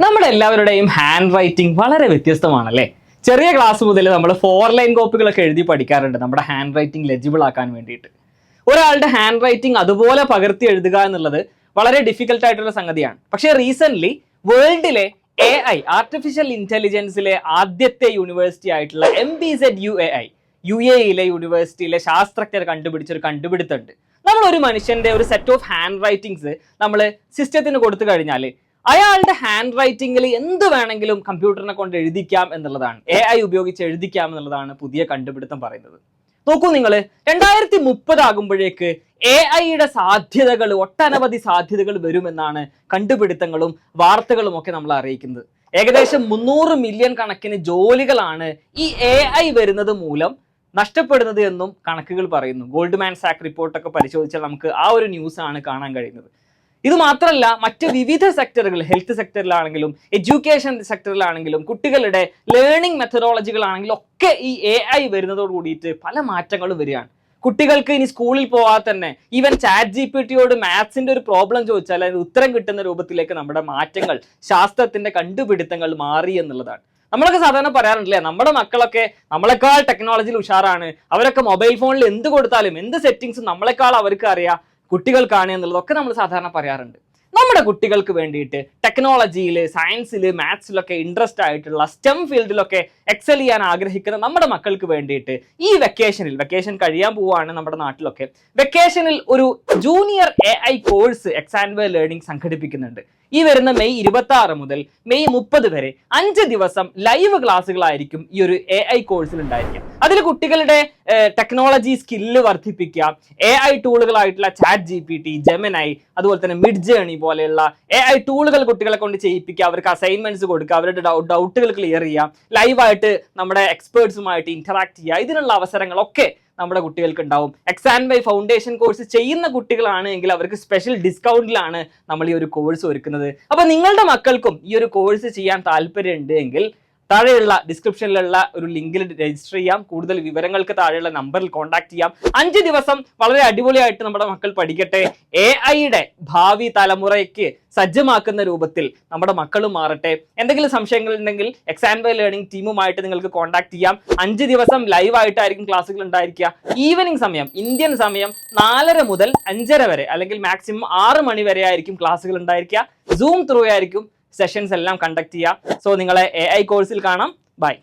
നമ്മുടെ എല്ലാവരുടെയും hand writing വളരെ വ്യത്യസ്തമാണല്ലേ. ചെറിയ ക്ലാസ് മുതൽ നമ്മൾ 4 ലൈൻ കോപ്പികളൊക്കെ എഴുതി പഠിക്കാറുണ്ട് നമ്മുടെ ഹാൻഡ് റൈറ്റിംഗ് ലെജിബിൾ ആക്കാൻ വേണ്ടിയിട്ട്. ഒരാളുടെ ഹാൻഡ് റൈറ്റിംഗ് അതുപോലെ പകർത്തി എഴുതുക എന്നുള്ളത് വളരെ ഡിഫിക്കൽട്ട് ആയിട്ടുള്ള സംഗതിയാണ്. പക്ഷേ റീസെന്റ് വേൾഡിലെ AI ആർട്ടിഫിഷ്യൽ ഇന്റലിജൻസിലെ ആദ്യത്തെ യൂണിവേഴ്സിറ്റി ആയിട്ടുള്ള MBZUAI UAE യൂണിവേഴ്സിറ്റിയിലെ ശാസ്ത്രജ്ഞർ കണ്ടുപിടിച്ചൊരു കണ്ടുപിടുത്തമുണ്ട്. നമ്മളൊരു മനുഷ്യന്റെ ഒരു സെറ്റ് ഓഫ് ഹാൻഡ് റൈറ്റിംഗ്സ് നമ്മൾ സിസ്റ്റത്തിന് കൊടുത്തു കഴിഞ്ഞാൽ അയാളുടെ ഹാൻഡ് റൈറ്റിംഗിൽ എന്ത് വേണമെങ്കിലും കമ്പ്യൂട്ടറിനെ കൊണ്ട് എഴുതിക്കാം എന്നുള്ളതാണ്, AI ഉപയോഗിച്ച് എഴുതിക്കാം എന്നുള്ളതാണ് പുതിയ കണ്ടുപിടുത്തം പറയുന്നത്. നോക്കൂ നിങ്ങൾ, 2030 ആകുമ്പോഴേക്ക് AI സാധ്യതകൾ, ഒട്ടനവധി സാധ്യതകൾ വരുമെന്നാണ് കണ്ടുപിടുത്തങ്ങളും വാർത്തകളും ഒക്കെ നമ്മൾ അറിയിക്കുന്നത്. ഏകദേശം 300 മില്യൺ കണക്കിന് ജോലികളാണ് ഈ AI വരുന്നത് മൂലം നഷ്ടപ്പെടുന്നത് എന്നും കണക്കുകൾ പറയുന്നു. ഗോൾഡ്മാൻ സാക്ക് റിപ്പോർട്ടൊക്കെ പരിശോധിച്ചാൽ നമുക്ക് ആ ഒരു ന്യൂസ് ആണ് കാണാൻ കഴിയുന്നത്. ഇത് മാത്രമല്ല, മറ്റ് വിവിധ സെക്ടറുകൾ, ഹെൽത്ത് സെക്ടറിലാണെങ്കിലും എഡ്യൂക്കേഷൻ സെക്ടറിലാണെങ്കിലും കുട്ടികളുടെ ലേണിംഗ് മെത്തഡോളജികളാണെങ്കിലും ഒക്കെ ഈ AI വരുന്നതോട് കൂടിയിട്ട് പല മാറ്റങ്ങളും വരികയാണ്. കുട്ടികൾക്ക് ഇനി സ്കൂളിൽ പോവാതെ തന്നെ ഈവൻ ChatGPT മാത്സിന്റെ ഒരു പ്രോബ്ലം ചോദിച്ചാൽ അതിന് ഉത്തരം കിട്ടുന്ന രൂപത്തിലേക്ക് നമ്മുടെ മാറ്റങ്ങൾ, ശാസ്ത്രത്തിന്റെ കണ്ടുപിടുത്തങ്ങൾ മാറി എന്നുള്ളതാണ്. നമ്മളൊക്കെ സാധാരണ പറയാറുണ്ടല്ലേ, നമ്മുടെ മക്കളൊക്കെ നമ്മളെക്കാൾ ടെക്നോളജിയിൽ ഉഷാറാണ്, അവരൊക്കെ മൊബൈൽ ഫോണിൽ എന്ത് കൊടുത്താലും എന്ത് സെറ്റിങ്സും നമ്മളെക്കാൾ അവർക്ക് അറിയാം, കുട്ടികൾക്കാണ് എന്നുള്ളതൊക്കെ നമ്മൾ സാധാരണ പറയാറുണ്ട്. നമ്മുടെ കുട്ടികൾക്ക് വേണ്ടിയിട്ട് ടെക്നോളജിയിൽ, സയൻസിൽ, മാത്സിലൊക്കെ ഇൻട്രസ്റ്റ് ആയിട്ടുള്ള STEM ഫീൽഡിലൊക്കെ എക്സൽ ചെയ്യാൻ ആഗ്രഹിക്കുന്ന നമ്മുടെ മക്കൾക്ക് വേണ്ടിയിട്ട് ഈ വെക്കേഷൻ കഴിയാൻ പോവുകയാണ് നമ്മുടെ നാട്ടിലൊക്കെ. വെക്കേഷനിൽ ഒരു ജൂനിയർ AI കോഴ്സ് എക്സാൻവേ ലേണിംഗ് സംഘടിപ്പിക്കുന്നുണ്ട്. ഈ വരുന്ന മെയ് 26 മുതൽ മെയ് 30 വരെ 5 ദിവസം ലൈവ് ക്ലാസ്സുകളായിരിക്കും ഈ ഒരു AI കോഴ്സിൽ ഉണ്ടായിരിക്കുക. അതിൽ കുട്ടികളുടെ ടെക്നോളജി സ്കില്ല് വർദ്ധിപ്പിക്കുക, AI ടൂളുകളായിട്ടുള്ള ChatGPT, Gemini, അതുപോലെ തന്നെ Midjourney പോലെയുള്ള AI ടൂളുകൾ കുട്ടികളെ കൊണ്ട് ചെയ്യിപ്പിക്കുക, അവർക്ക് അസൈൻമെന്റ്സ് കൊടുക്കുക, അവരുടെ ഡൗട്ടുകൾ ക്ലിയർ ചെയ്യുക, ലൈവായിട്ട് നമ്മുടെ എക്സ്പേർട്സുമായിട്ട് ഇന്ററാക്ട് ചെയ്യുക, ഇതിനുള്ള അവസരങ്ങളൊക്കെ നമ്മുടെ കുട്ടികൾക്ക് ഉണ്ടാവും. എക്സാൻവേ ഫൗണ്ടേഷൻ കോഴ്സ് ചെയ്യുന്ന കുട്ടികളാണ് എങ്കിൽ അവർക്ക് സ്പെഷ്യൽ ഡിസ്കൗണ്ടിലാണ് നമ്മൾ ഈ ഒരു കോഴ്സ് ഒരുക്കുന്നത്. അപ്പൊ നിങ്ങളുടെ മക്കൾക്കും ഈ ഒരു കോഴ്സ് ചെയ്യാൻ താല്പര്യമുണ്ട് എങ്കിൽ താഴെയുള്ള ഡിസ്ക്രിപ്ഷനിലുള്ള ഒരു ലിങ്കിൽ രജിസ്റ്റർ ചെയ്യാം. കൂടുതൽ വിവരങ്ങൾക്ക് താഴെയുള്ള നമ്പറിൽ കോൺടാക്ട് ചെയ്യാം. 5 ദിവസം വളരെ അടിപൊളിയായിട്ട് നമ്മുടെ മക്കൾ പഠിക്കട്ടെ. AI ഭാവി തലമുറയ്ക്ക് സജ്ജമാക്കുന്ന രൂപത്തിൽ നമ്മുടെ മക്കളും മാറട്ടെ. എന്തെങ്കിലും സംശയങ്ങൾ ഉണ്ടെങ്കിൽ എക്സാൻവേ ലേണിംഗ് ടീമുമായിട്ട് നിങ്ങൾക്ക് കോൺടാക്ട് ചെയ്യാം. 5 ദിവസം ലൈവ് ആയിട്ടായിരിക്കും ക്ലാസ്സുകൾ ഉണ്ടായിരിക്കുക. ഈവനിങ് സമയം, ഇന്ത്യൻ സമയം 4:30 മുതൽ 5:30 വരെ, അല്ലെങ്കിൽ മാക്സിമം 6 മണി വരെ ആയിരിക്കും ക്ലാസ്സുകൾ ഉണ്ടായിരിക്കുക. സൂം ത്രൂ ആയിരിക്കും സെഷൻസ് എല്ലാം കണ്ടക്ട് ചെയ്യുക. സോ നിങ്ങളെ AI കോഴ്സിൽ കാണാം. ബൈ.